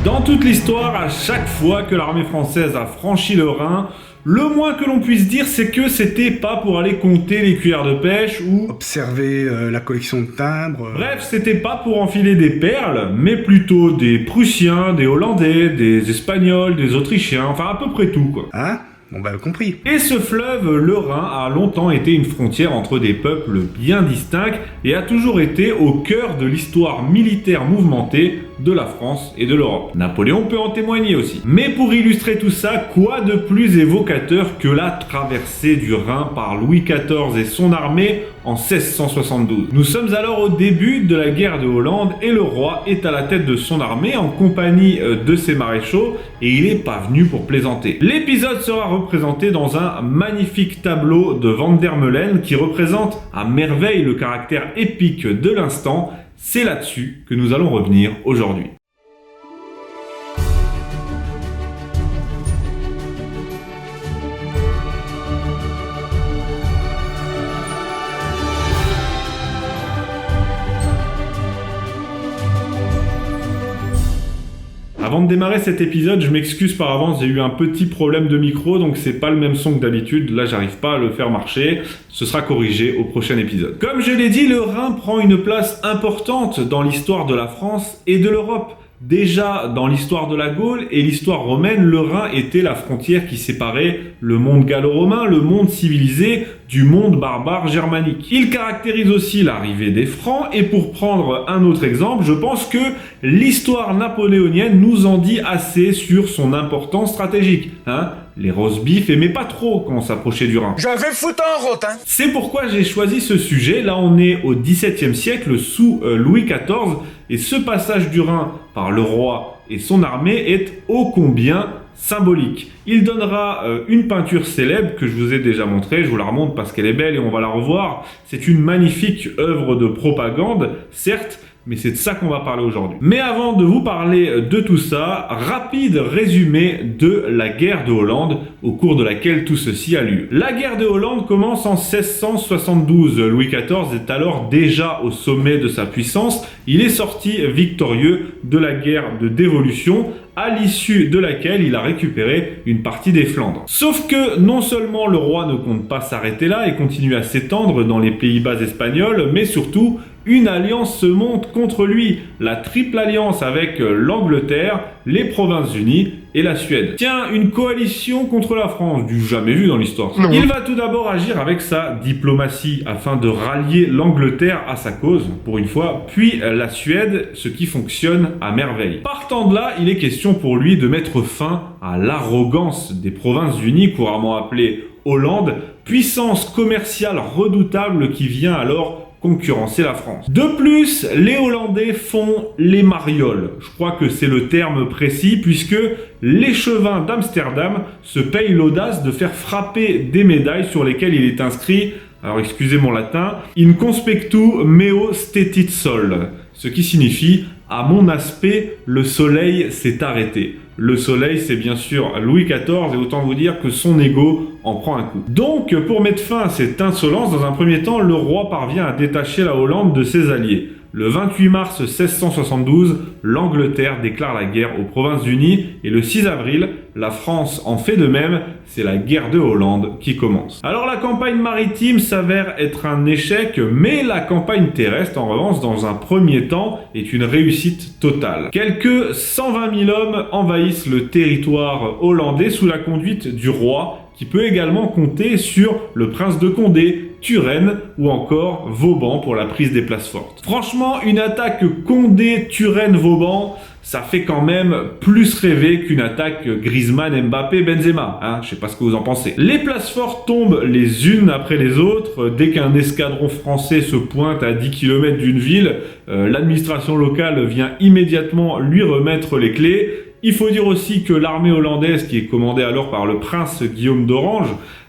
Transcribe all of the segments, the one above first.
Dans toute l'histoire, à chaque fois que l'armée française a franchi le Rhin, le moins que l'on puisse dire, c'est que c'était pas pour aller compter les cuillères de pêche ou observer la collection de timbres. Bref, c'était pas pour enfiler des perles, mais plutôt des Prussiens, des Hollandais, des Espagnols, des Autrichiens, enfin à peu près tout quoi. Hein? Bon bah compris. Et ce fleuve, le Rhin, a longtemps été une frontière entre des peuples bien distincts et a toujours été au cœur de l'histoire militaire mouvementée de la France et de l'Europe. Napoléon peut en témoigner aussi. Mais pour illustrer tout ça, quoi de plus évocateur que la traversée du Rhin par Louis XIV et son armée en 1672. Nous sommes alors au début de la guerre de Hollande et le roi est à la tête de son armée en compagnie de ses maréchaux et il est pas venu pour plaisanter. L'épisode sera représenté dans un magnifique tableau de Van der Meulen qui représente à merveille le caractère épique de l'instant. C'est là-dessus que nous allons revenir aujourd'hui. Avant de démarrer cet épisode, je m'excuse par avance, j'ai eu un petit problème de micro, donc c'est pas le même son que d'habitude, là j'arrive pas à le faire marcher, ce sera corrigé au prochain épisode. Comme je l'ai dit, le Rhin prend une place importante dans l'histoire de la France et de l'Europe. Déjà, dans l'histoire de la Gaule et l'histoire romaine, le Rhin était la frontière qui séparait le monde gallo-romain, le monde civilisé, du monde barbare germanique. Il caractérise aussi l'arrivée des Francs, et pour prendre un autre exemple, je pense que l'histoire napoléonienne nous en dit assez sur son importance stratégique. Les roast-beef aimaient pas trop quand on s'approchait du Rhin. Je vais foutre un rotin. C'est pourquoi j'ai choisi ce sujet. Là, on est au XVIIe siècle sous Louis XIV, et ce passage du Rhin par le roi et son armée est ô combien symbolique. Il donnera une peinture célèbre que je vous ai déjà montrée, je vous la remonte parce qu'elle est belle et on va la revoir. C'est une magnifique œuvre de propagande, certes, mais c'est de ça qu'on va parler aujourd'hui. Mais avant de vous parler de tout ça, rapide résumé de la guerre de Hollande, au cours de laquelle tout ceci a lieu. La guerre de Hollande commence en 1672. Louis XIV est alors déjà au sommet de sa puissance. Il est sorti victorieux de la guerre de dévolution, à l'issue de laquelle il a récupéré une partie des Flandres. Sauf que non seulement le roi ne compte pas s'arrêter là et continue à s'étendre dans les Pays-Bas espagnols, mais surtout, une alliance se monte contre lui, la triple alliance avec l'Angleterre, les Provinces-Unies et la Suède. Tiens, une coalition contre la France, du jamais vu dans l'histoire. Il va tout d'abord agir avec sa diplomatie afin de rallier l'Angleterre à sa cause, pour une fois, puis la Suède, ce qui fonctionne à merveille. Partant de là, il est question pour lui de mettre fin à l'arrogance des Provinces-Unies, couramment appelée Hollande, puissance commerciale redoutable qui vient alors concurrencer la France. De plus, les Hollandais font les marioles. Je crois que c'est le terme précis puisque l'échevin d'Amsterdam se paye l'audace de faire frapper des médailles sur lesquelles il est inscrit, alors excusez mon latin, in conspectu meo stetit sol, ce qui signifie à mon aspect, le soleil s'est arrêté. Le soleil, c'est bien sûr Louis XIV, et autant vous dire que son ego en prend un coup. Donc, pour mettre fin à cette insolence, dans un premier temps, le roi parvient à détacher la Hollande de ses alliés. Le 28 mars 1672, l'Angleterre déclare la guerre aux Provinces-Unies et le 6 avril, la France en fait de même, c'est la guerre de Hollande qui commence. Alors la campagne maritime s'avère être un échec, mais la campagne terrestre en revanche dans un premier temps est une réussite totale. Quelques 120 000 hommes envahissent le territoire hollandais sous la conduite du roi, qui peut également compter sur le prince de Condé, Turenne ou encore Vauban pour la prise des places fortes. Franchement, une attaque Condé-Turenne-Vauban, ça fait quand même plus rêver qu'une attaque Griezmann-Mbappé-Benzema. Je sais pas ce que vous en pensez. Les places fortes tombent les unes après les autres. Dès qu'un escadron français se pointe à 10 km d'une ville, l'administration locale vient immédiatement lui remettre les clés. Il faut dire aussi que l'armée hollandaise, qui est commandée alors par le prince Guillaume d'Orange,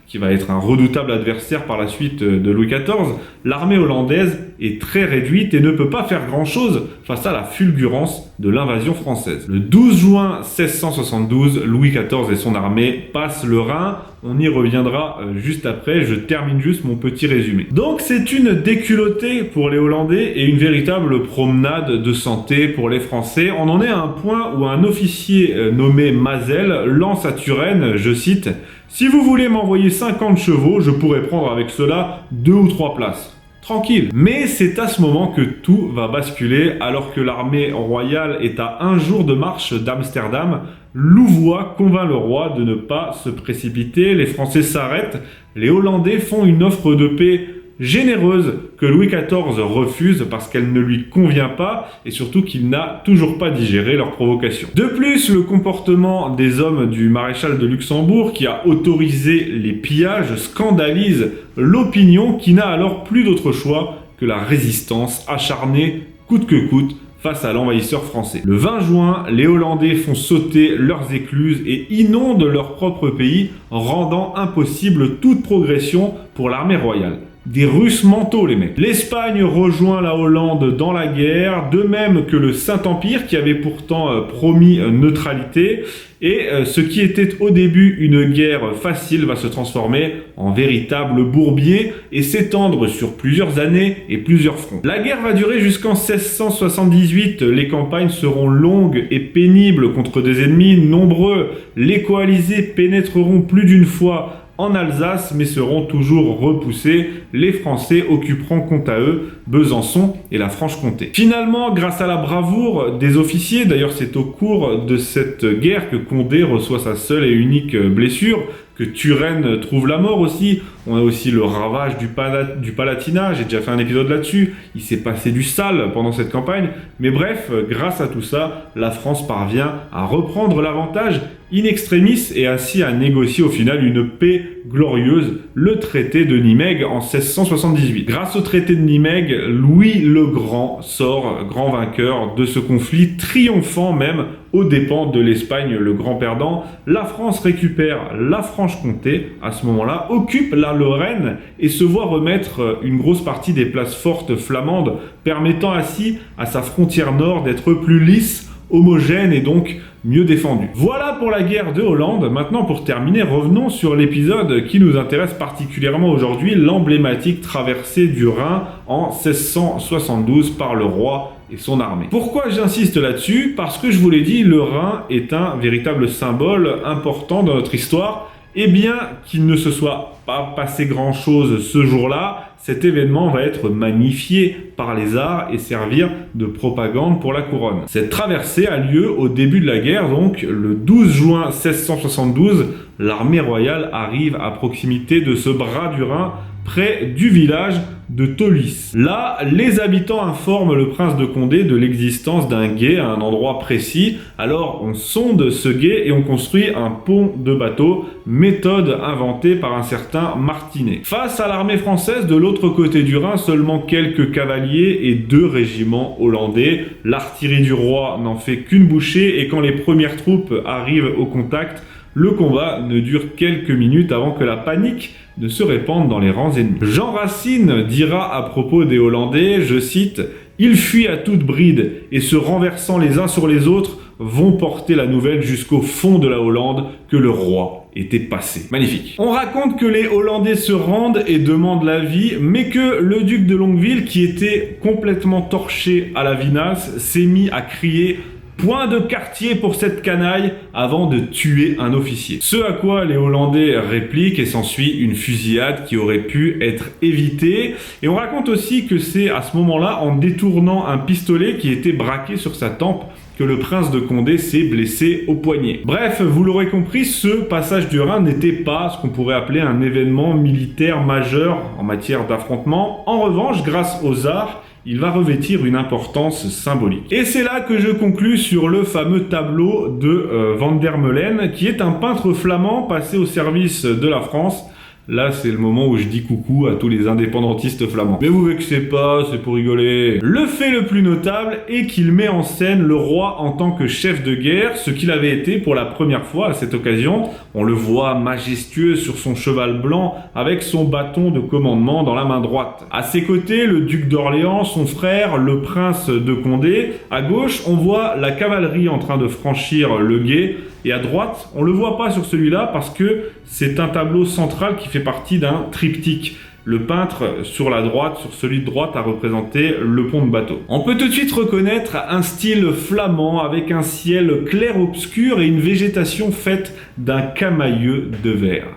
qui va être un redoutable adversaire par la suite de Louis XIV, l'armée hollandaise est très réduite et ne peut pas faire grand-chose face à la fulgurance de l'invasion française. Le 12 juin 1672, Louis XIV et son armée passent le Rhin. On y reviendra juste après, je termine juste mon petit résumé. Donc c'est une déculottée pour les Hollandais et une véritable promenade de santé pour les Français. On en est à un point où un officier nommé Mazel lance à Turenne, je cite, « Si vous voulez m'envoyer 50 chevaux, je pourrais prendre avec cela 2 ou 3 places. » Tranquille. Mais c'est à ce moment que tout va basculer, alors que l'armée royale est à 1 jour de marche d'Amsterdam. Louvois convainc le roi de ne pas se précipiter, les Français s'arrêtent, les Hollandais font une offre de paix généreuse que Louis XIV refuse parce qu'elle ne lui convient pas et surtout qu'il n'a toujours pas digéré leur provocation. De plus, le comportement des hommes du maréchal de Luxembourg qui a autorisé les pillages scandalise l'opinion qui n'a alors plus d'autre choix que la résistance acharnée coûte que coûte face à l'envahisseur français. Le 20 juin, les Hollandais font sauter leurs écluses et inondent leur propre pays, rendant impossible toute progression pour l'armée royale. Des Russes mentaux, les mecs. L'Espagne rejoint la Hollande dans la guerre, de même que le Saint-Empire qui avait pourtant promis neutralité. Et ce qui était au début une guerre facile va se transformer en véritable bourbier et s'étendre sur plusieurs années et plusieurs fronts. La guerre va durer jusqu'en 1678. Les campagnes seront longues et pénibles contre des ennemis nombreux. Les coalisés pénétreront plus d'une fois en Alsace, mais seront toujours repoussés. Les Français occuperont quant à eux Besançon et la Franche-Comté. Finalement, grâce à la bravoure des officiers, d'ailleurs c'est au cours de cette guerre que Condé reçoit sa seule et unique blessure, que Turenne trouve la mort aussi. On a aussi le ravage du Palatinat, j'ai déjà fait un épisode là-dessus. Il s'est passé du sale pendant cette campagne. Mais bref, grâce à tout ça, la France parvient à reprendre l'avantage in extremis et ainsi à négocier au final une paix glorieuse, le traité de Nimègue en 1678. Grâce au traité de Nimègue, Louis le Grand sort grand vainqueur de ce conflit, triomphant même aux dépens de l'Espagne, le grand perdant. La France récupère la Franche-Comté à ce moment-là, occupe la Lorraine et se voit remettre une grosse partie des places fortes flamandes, permettant ainsi à sa frontière nord d'être plus lisse, homogène et donc mieux défendue. Voilà pour la guerre de Hollande. Maintenant, pour terminer, revenons sur l'épisode qui nous intéresse particulièrement aujourd'hui, l'emblématique traversée du Rhin en 1672 par le roi et son armée. Pourquoi j'insiste là-dessus? Parce que je vous l'ai dit, le Rhin est un véritable symbole important dans notre histoire. Et bien qu'il ne se soit pas passé grand-chose ce jour-là, cet événement va être magnifié par les arts et servir de propagande pour la couronne. Cette traversée a lieu au début de la guerre, donc le 12 juin 1672, l'armée royale arrive à proximité de ce bras du Rhin, près du village de Taulis. Là, les habitants informent le prince de Condé de l'existence d'un gué à un endroit précis. Alors, on sonde ce gué et on construit un pont de bateau, méthode inventée par un certain Martinet. Face à l'armée française, de l'autre côté du Rhin, seulement quelques cavaliers et 2 régiments hollandais. L'artillerie du roi n'en fait qu'une bouchée et quand les premières troupes arrivent au contact, le combat ne dure quelques minutes avant que la panique ne se répande dans les rangs ennemis. Jean Racine dira à propos des Hollandais, je cite, « Ils fuient à toute bride et se renversant les uns sur les autres, vont porter la nouvelle jusqu'au fond de la Hollande que le roi était passé. » Magnifique. On raconte que les Hollandais se rendent et demandent la vie, mais que le duc de Longueville, qui était complètement torché à la vinasse, s'est mis à crier point de quartier pour cette canaille avant de tuer un officier. Ce à quoi les Hollandais répliquent et s'ensuit une fusillade qui aurait pu être évitée. Et on raconte aussi que c'est à ce moment-là, en détournant un pistolet qui était braqué sur sa tempe, que le prince de Condé s'est blessé au poignet. Bref, vous l'aurez compris, ce passage du Rhin n'était pas ce qu'on pourrait appeler un événement militaire majeur en matière d'affrontement. En revanche, grâce aux arts, il va revêtir une importance symbolique. Et c'est là que je conclus sur le fameux tableau de Van der Meulen, qui est un peintre flamand passé au service de la France, Là, c'est le moment où je dis coucou à tous les indépendantistes flamands. Mais vous vexez pas, c'est pour rigoler. Le fait le plus notable est qu'il met en scène le roi en tant que chef de guerre, ce qu'il avait été pour la première fois à cette occasion. On le voit majestueux sur son cheval blanc avec son bâton de commandement dans la main droite. À ses côtés, le duc d'Orléans, son frère, le prince de Condé. À gauche, on voit la cavalerie en train de franchir le gué. Et à droite, on le voit pas sur celui-là parce que c'est un tableau central qui fait partie d'un triptyque. Le peintre sur la droite, sur celui de droite, a représenté le pont de bateau. On peut tout de suite reconnaître un style flamand avec un ciel clair-obscur et une végétation faite d'un camailleux de verre.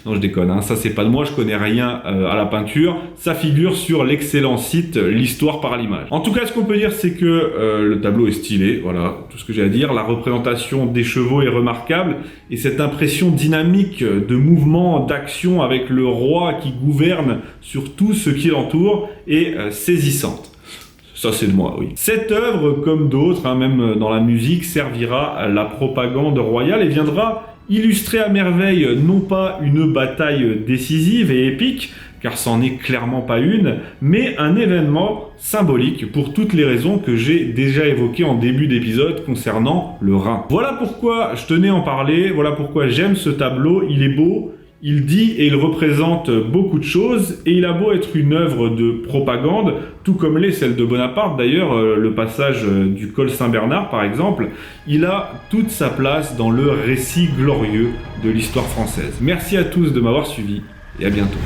Non, je déconne, hein. Ça c'est pas de moi, je connais rien à la peinture. Ça figure sur l'excellent site L'Histoire par l'image. En tout cas, ce qu'on peut dire, c'est que le tableau est stylé, voilà, tout ce que j'ai à dire. La représentation des chevaux est remarquable, et cette impression dynamique de mouvement, d'action avec le roi qui gouverne sur tout ce qui l'entoure est saisissante. Ça, c'est de moi, oui. Cette œuvre, comme d'autres, hein, même dans la musique, servira à la propagande royale et viendra illustrer à merveille non pas une bataille décisive et épique, car c'en est clairement pas une, mais un événement symbolique pour toutes les raisons que j'ai déjà évoquées en début d'épisode concernant le Rhin. Voilà pourquoi je tenais à en parler, voilà pourquoi j'aime ce tableau, il est beau, il dit et il représente beaucoup de choses, et il a beau être une œuvre de propagande, tout comme l'est celle de Bonaparte d'ailleurs, le passage du col Saint-Bernard par exemple, il a toute sa place dans le récit glorieux de l'histoire française. Merci à tous de m'avoir suivi, et à bientôt.